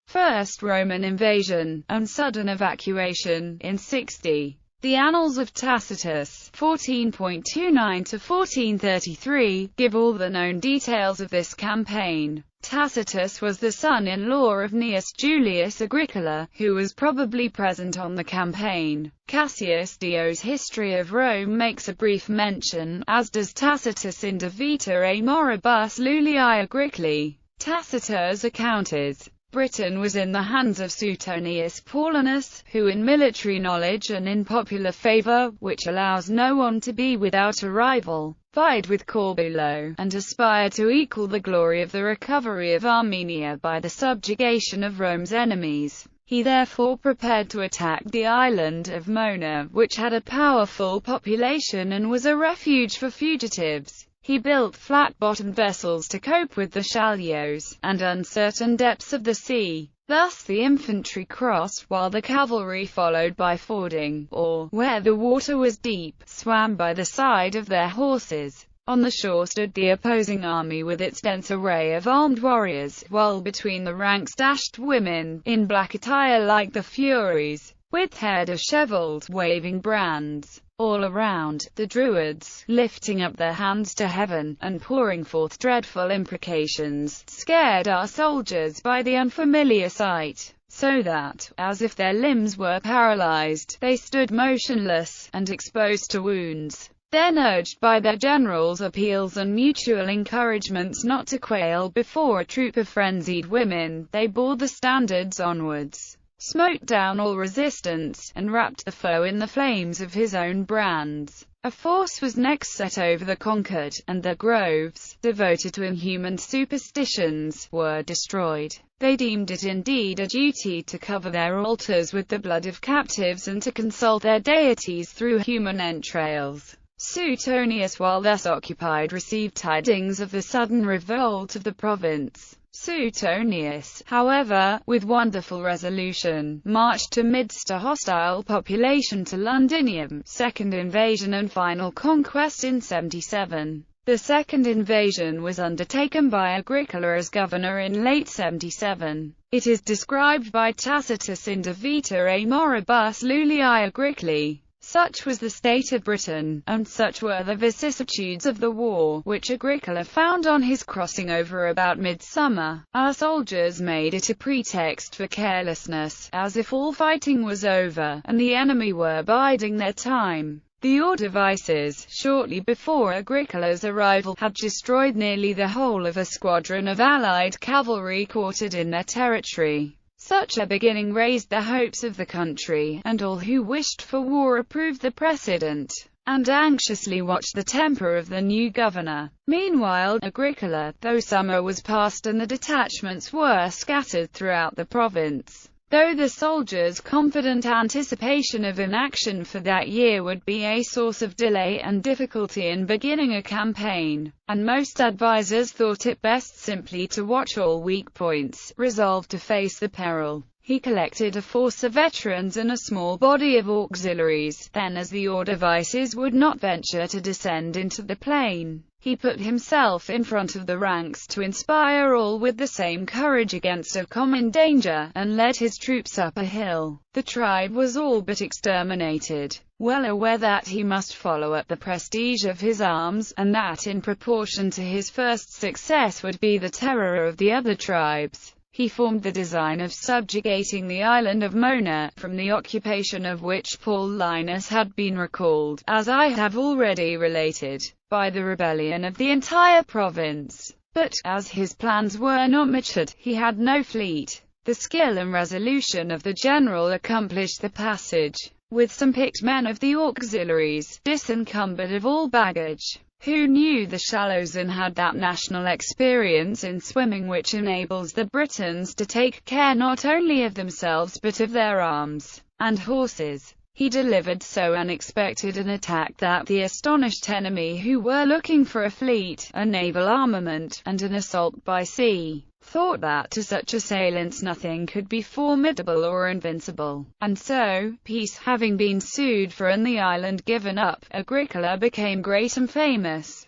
First Roman invasion, and sudden evacuation, in 60. The Annals of Tacitus, 14.29–1433, give all the known details of this campaign. Tacitus was the son-in-law of Gnaeus Julius Agricola, who was probably present on the campaign. Cassius Dio's History of Rome makes a brief mention, as does Tacitus in De Vita et Moribus Iulii Agricoli. Tacitus' account is, Britain was in the hands of Suetonius Paulinus, who in military knowledge and in popular favour, which allows no one to be without a rival, vied with Corbulo, and aspired to equal the glory of the recovery of Armenia by the subjugation of Rome's enemies. He therefore prepared to attack the island of Mona, which had a powerful population and was a refuge for fugitives. He built flat-bottomed vessels to cope with the shallows and uncertain depths of the sea. Thus the infantry crossed, while the cavalry followed by fording, or, where the water was deep, swam by the side of their horses. On the shore stood the opposing army with its dense array of armed warriors, while between the ranks dashed women, in black attire like the Furies, with hair dishevelled, waving brands. All around, the Druids, lifting up their hands to heaven, and pouring forth dreadful imprecations, scared our soldiers by the unfamiliar sight, so that, as if their limbs were paralyzed, they stood motionless, and exposed to wounds. Then, urged by their generals' appeals and mutual encouragements not to quail before a troop of frenzied women, they bore the standards onwards, smote down all resistance, and wrapped the foe in the flames of his own brands. A force was next set over the conquered, and their groves, devoted to inhuman superstitions, were destroyed. They deemed it indeed a duty to cover their altars with the blood of captives and to consult their deities through human entrails. Suetonius, while thus occupied, received tidings of the sudden revolt of the province. Suetonius, however, with wonderful resolution, marched amidst a hostile population to Londinium, second invasion and final conquest in 77. The second invasion was undertaken by Agricola as governor in late 77. It is described by Tacitus in De Vita et Moribus Iulii Agricoli. Such was the state of Britain, and such were the vicissitudes of the war, which Agricola found on his crossing over about midsummer. Our soldiers made it a pretext for carelessness, as if all fighting was over, and the enemy were biding their time. The Ordovices, shortly before Agricola's arrival, had destroyed nearly the whole of a squadron of allied cavalry quartered in their territory. Such a beginning raised the hopes of the country, and all who wished for war approved the precedent, and anxiously watched the temper of the new governor. Meanwhile, Agricola, though summer was past and the detachments were scattered throughout the province, though the soldiers' confident anticipation of inaction for that year would be a source of delay and difficulty in beginning a campaign, and most advisers thought it best simply to watch all weak points, resolved to face the peril. He collected a force of veterans and a small body of auxiliaries. Then, as the Ordovices would not venture to descend into the plain, he put himself in front of the ranks to inspire all with the same courage against a common danger, and led his troops up a hill. The tribe was all but exterminated, well aware that he must follow up the prestige of his arms, and that in proportion to his first success would be the terror of the other tribes. He formed the design of subjugating the island of Mona, from the occupation of which Paulinus had been recalled, as I have already related, by the rebellion of the entire province. But, as his plans were not matured, he had no fleet. The skill and resolution of the general accomplished the passage, with some picked men of the auxiliaries, disencumbered of all baggage, who knew the shallows and had that national experience in swimming which enables the Britons to take care not only of themselves but of their arms and horses. He delivered so unexpected an attack that the astonished enemy, who were looking for a fleet, a naval armament, and an assault by sea, thought that to such assailants nothing could be formidable or invincible. And so, peace having been sued for and the island given up, Agricola became great and famous.